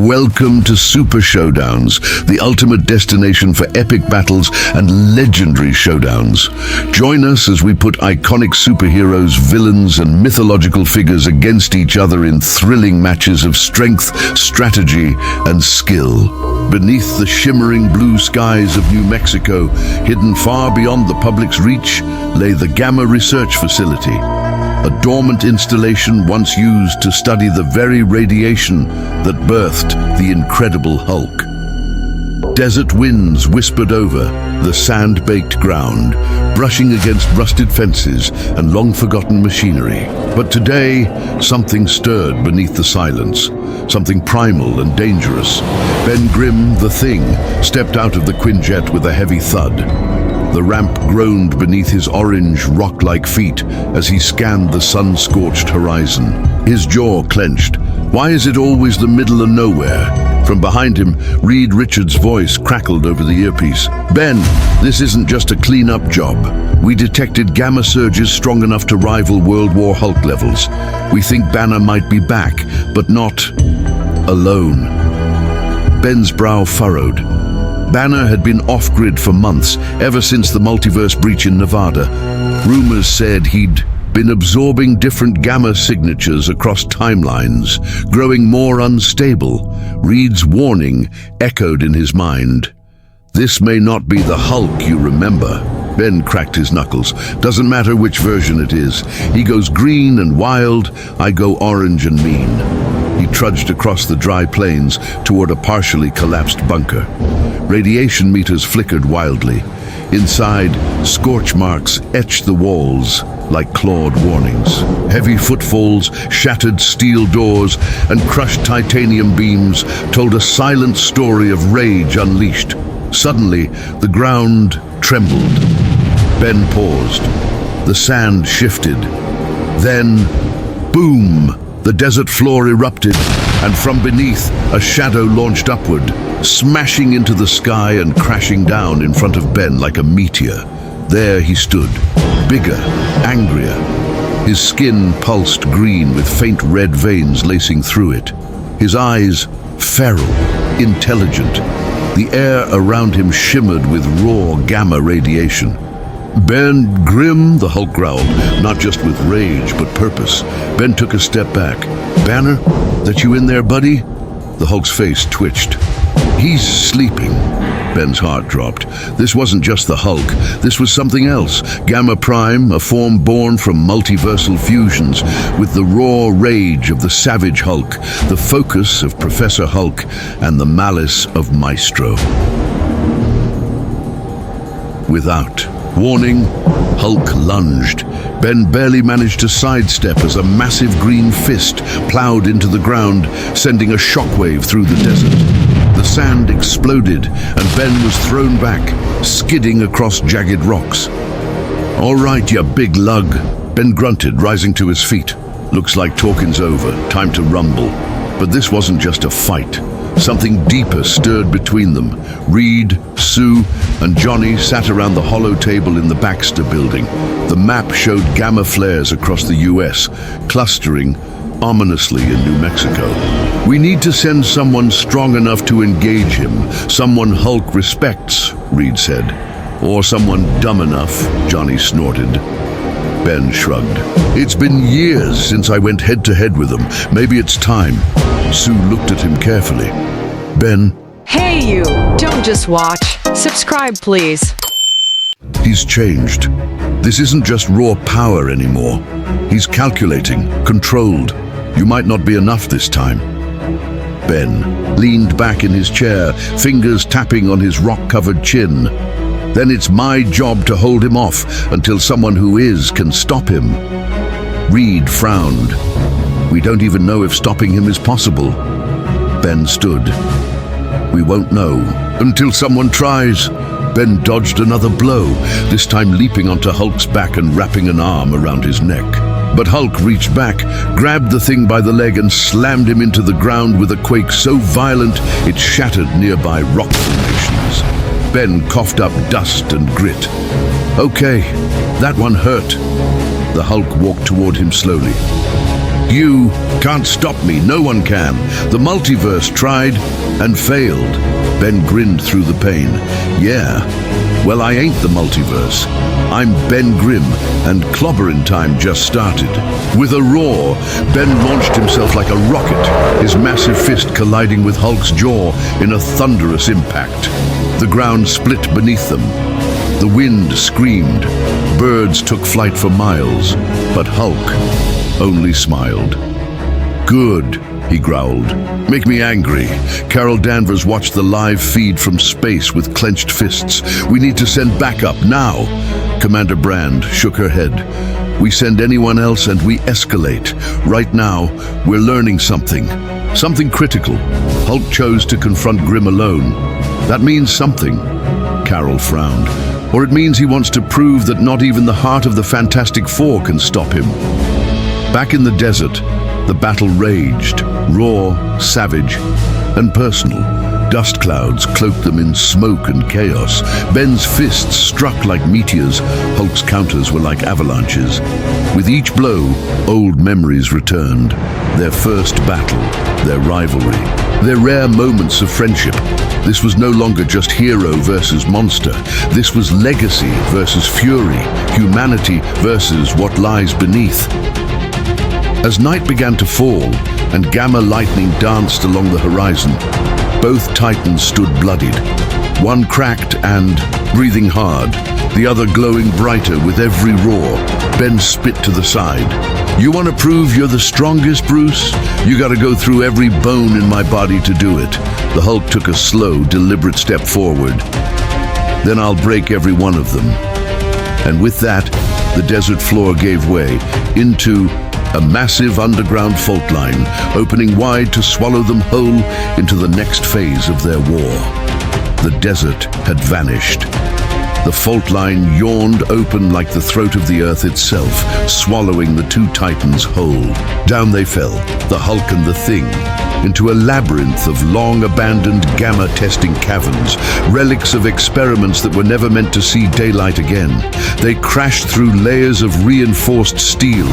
Welcome to Super Showdowns, the ultimate destination for epic battles and legendary showdowns. Join us as we put iconic superheroes, villains, and mythological figures against each other in thrilling matches of strength, strategy, and skill. Beneath the shimmering blue skies of New Mexico, hidden far beyond the public's reach, lay the Gamma Research Facility, a dormant installation once used to study the very radiation that birthed the Incredible Hulk. Desert winds whispered over the sand-baked ground, brushing against rusted fences and long-forgotten machinery. But today, something stirred beneath the silence, something primal and dangerous. Ben Grimm, the Thing, stepped out of the Quinjet with a heavy thud. The ramp groaned beneath his orange, rock-like feet as he scanned the sun-scorched horizon. His jaw clenched. Why is it always the middle of nowhere? From behind him, Reed Richards' voice crackled over the earpiece. Ben, this isn't just a clean-up job. We detected gamma surges strong enough to rival World War Hulk levels. We think Banner might be back, but not alone. Ben's brow furrowed. Banner had been off-grid for months, ever since the multiverse breach in Nevada. Rumors said he'd been absorbing different gamma signatures across timelines, growing more unstable. Reed's warning echoed in his mind. This may not be the Hulk you remember. Ben cracked his knuckles. Doesn't matter which version it is. He goes green and wild, I go orange and mean. He trudged across the dry plains toward a partially collapsed bunker. Radiation meters flickered wildly. Inside, scorch marks etched the walls like clawed warnings. Heavy footfalls, shattered steel doors, and crushed titanium beams told a silent story of rage unleashed. Suddenly, the ground trembled. Ben paused. The sand shifted. Then, boom! The desert floor erupted, and from beneath, a shadow launched upward, smashing into the sky and crashing down in front of Ben like a meteor. There he stood, bigger, angrier. His skin pulsed green with faint red veins lacing through it. His eyes feral, intelligent. The air around him shimmered with raw gamma radiation. Ben Grimm, the Hulk growled, not just with rage, but purpose. Ben took a step back. Banner, that you in there, buddy? The Hulk's face twitched. He's sleeping. Ben's heart dropped. This wasn't just the Hulk. This was something else. Gamma Prime, a form born from multiversal fusions, with the raw rage of the Savage Hulk, the focus of Professor Hulk, and the malice of Maestro. Without warning, Hulk lunged. Ben barely managed to sidestep as a massive green fist plowed into the ground, sending a shockwave through the desert. The sand exploded, and Ben was thrown back, skidding across jagged rocks. "All right, you big lug," Ben grunted, rising to his feet. "Looks like talking's over. Time to rumble." But this wasn't just a fight. Something deeper stirred between them. Reed, Sue, and Johnny sat around the hollow table in the Baxter building. The map showed gamma flares across the US, clustering ominously in New Mexico. "We need to send someone strong enough to engage him, someone Hulk respects," Reed said. "Or someone dumb enough," Johnny snorted. Ben shrugged. "It's been years since I went head-to-head with him. Maybe it's time." Sue looked at him carefully. "Ben." Hey you, don't just watch. Subscribe, please. "He's changed. This isn't just raw power anymore. He's calculating, controlled. You might not be enough this time." Ben leaned back in his chair, fingers tapping on his rock-covered chin. "Then it's my job to hold him off until someone who is can stop him." Reed frowned. "We don't even know if stopping him is possible." Ben stood. "We won't know until someone tries." Ben dodged another blow, this time leaping onto Hulk's back and wrapping an arm around his neck. But Hulk reached back, grabbed the thing by the leg and slammed him into the ground with a quake so violent it shattered nearby rock formations. Ben coughed up dust and grit. "Okay, that one hurt." The Hulk walked toward him slowly. You can't stop me, no one can. The multiverse tried and failed. Ben grinned through the pain. Yeah, well, I ain't the multiverse. I'm Ben Grimm, and clobberin' time just started. With a roar, Ben launched himself like a rocket, his massive fist colliding with Hulk's jaw in a thunderous impact. The ground split beneath them. The wind screamed. Birds took flight for miles, but Hulk only smiled. Good, he growled. Make me angry. Carol Danvers watched the live feed from space with clenched fists. We need to send backup now. Commander Brand shook her head. We send anyone else and we escalate. Right now, we're learning something. Something critical. Hulk chose to confront Grimm alone. That means something. Carol frowned. Or it means he wants to prove that not even the heart of the Fantastic Four can stop him. Back in the desert, the battle raged, raw, savage, and personal. Dust clouds cloaked them in smoke and chaos. Ben's fists struck like meteors. Hulk's counters were like avalanches. With each blow, old memories returned. Their first battle, their rivalry, their rare moments of friendship. This was no longer just hero versus monster. This was legacy versus fury, humanity versus what lies beneath. As night began to fall and gamma lightning danced along the horizon, both titans stood bloodied. One cracked and breathing hard, the other glowing brighter with every roar. Ben spit to the side. You want to prove you're the strongest, Bruce? You gotta go through every bone in my body to do it. The Hulk took a slow, deliberate step forward. Then I'll break every one of them. And with that, the desert floor gave way into a massive underground fault line, opening wide to swallow them whole into the next phase of their war. The desert had vanished. The fault line yawned open like the throat of the earth itself, swallowing the two titans whole. Down they fell, the Hulk and the Thing, into a labyrinth of long-abandoned gamma-testing caverns, relics of experiments that were never meant to see daylight again. They crashed through layers of reinforced steel,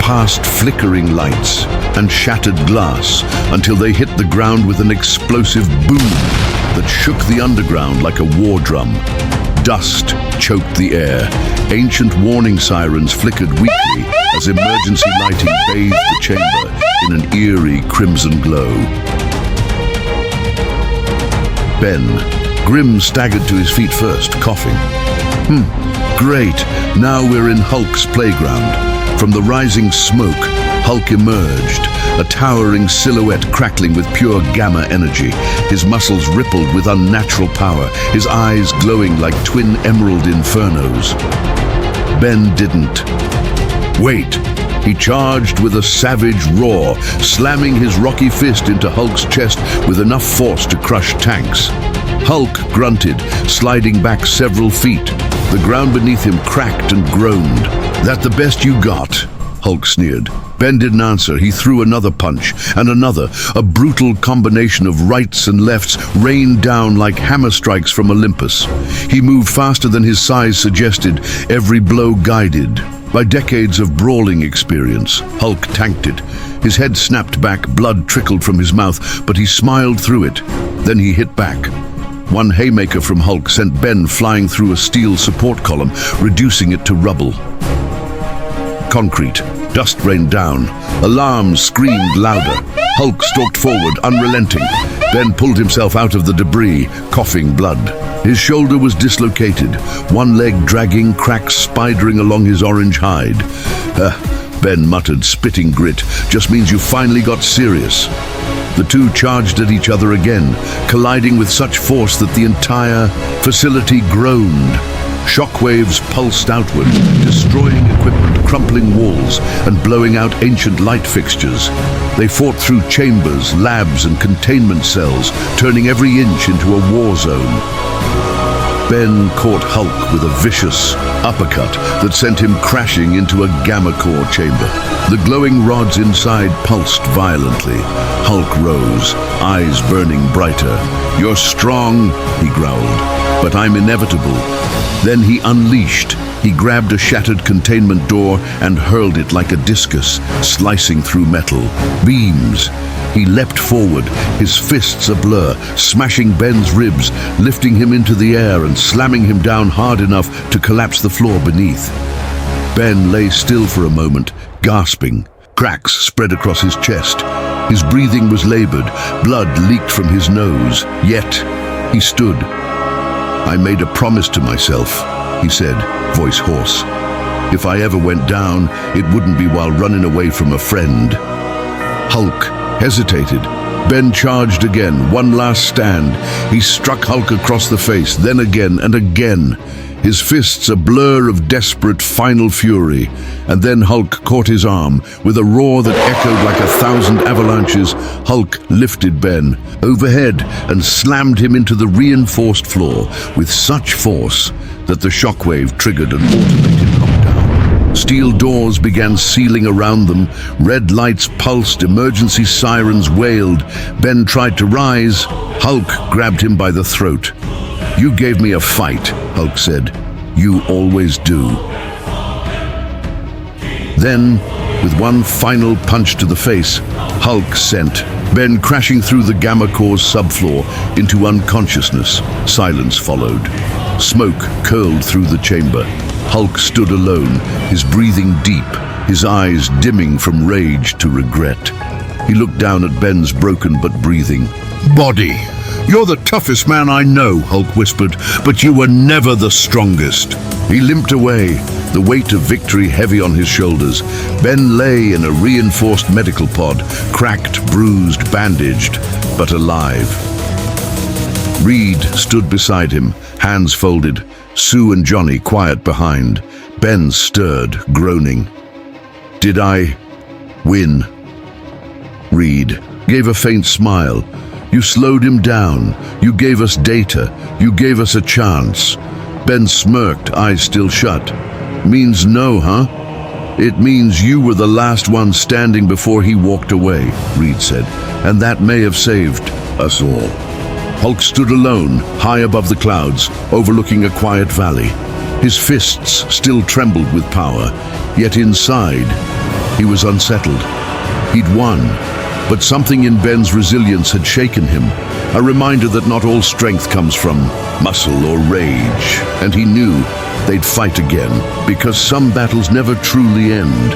past flickering lights and shattered glass, until they hit the ground with an explosive boom that shook the underground like a war drum. Dust choked the air. Ancient warning sirens flickered weakly as emergency lighting bathed the chamber in an eerie crimson glow. Ben Grimm staggered to his feet first, coughing. Great, now we're in Hulk's playground. From the rising smoke, Hulk emerged, a towering silhouette crackling with pure gamma energy. His muscles rippled with unnatural power, his eyes glowing like twin emerald infernos. Ben didn't wait. He charged with a savage roar, slamming his rocky fist into Hulk's chest with enough force to crush tanks. Hulk grunted, sliding back several feet. The ground beneath him cracked and groaned. That the best you got? Hulk sneered. Ben didn't answer. He threw another punch, and another. A brutal combination of rights and lefts rained down like hammer strikes from Olympus. He moved faster than his size suggested, every blow guided by decades of brawling experience. Hulk tanked it. His head snapped back, blood trickled from his mouth, but he smiled through it. Then he hit back. One haymaker from Hulk sent Ben flying through a steel support column, reducing it to rubble. Concrete. Dust rained down. Alarms screamed louder. Hulk stalked forward, unrelenting. Ben pulled himself out of the debris, coughing blood. His shoulder was dislocated, one leg dragging, cracks spidering along his orange hide. Ben muttered, spitting grit. Just means you finally got serious. The two charged at each other again, colliding with such force that the entire facility groaned. Shockwaves pulsed outward, destroying equipment, crumpling walls, and blowing out ancient light fixtures. They fought through chambers, labs, and containment cells, turning every inch into a war zone. Ben caught Hulk with a vicious uppercut that sent him crashing into a gamma core chamber. The glowing rods inside pulsed violently. Hulk rose, eyes burning brighter. You're strong, he growled, but I'm inevitable. Then he unleashed. He grabbed a shattered containment door and hurled it like a discus, slicing through metal. Beams. He leapt forward, his fists a blur, smashing Ben's ribs, lifting him into the air and slamming him down hard enough to collapse the floor beneath. Ben lay still for a moment, gasping. Cracks spread across his chest. His breathing was labored, blood leaked from his nose, yet he stood. "I made a promise to myself," he said, voice hoarse. "If I ever went down, it wouldn't be while running away from a friend." Hulk hesitated. Ben charged again, one last stand. He struck Hulk across the face, then again and again. His fists a blur of desperate final fury. And then Hulk caught his arm. With a roar that echoed like 1,000 avalanches, Hulk lifted Ben overhead and slammed him into the reinforced floor with such force that the shockwave triggered an automated knockdown. Steel doors began sealing around them. Red lights pulsed, emergency sirens wailed. Ben tried to rise. Hulk grabbed him by the throat. "You gave me a fight," Hulk said. "You always do." Then, with one final punch to the face, Hulk sent Ben crashing through the Gamma Core's subfloor into unconsciousness. Silence followed. Smoke curled through the chamber. Hulk stood alone, his breathing deep, his eyes dimming from rage to regret. He looked down at Ben's broken but breathing body. "You're the toughest man I know," Hulk whispered, "but you were never the strongest." He limped away, the weight of victory heavy on his shoulders. Ben lay in a reinforced medical pod, cracked, bruised, bandaged, but alive. Reed stood beside him, hands folded, Sue and Johnny quiet behind. Ben stirred, groaning. "Did I win?" Reed gave a faint smile. "You slowed him down. You gave us data. You gave us a chance." Ben smirked, eyes still shut. "Means no, huh?" "It means you were the last one standing before he walked away," Reed said, "and that may have saved us all." Hulk stood alone, high above the clouds, overlooking a quiet valley. His fists still trembled with power, yet inside, he was unsettled. He'd won. But something in Ben's resilience had shaken him, a reminder that not all strength comes from muscle or rage. And he knew they'd fight again, because some battles never truly end.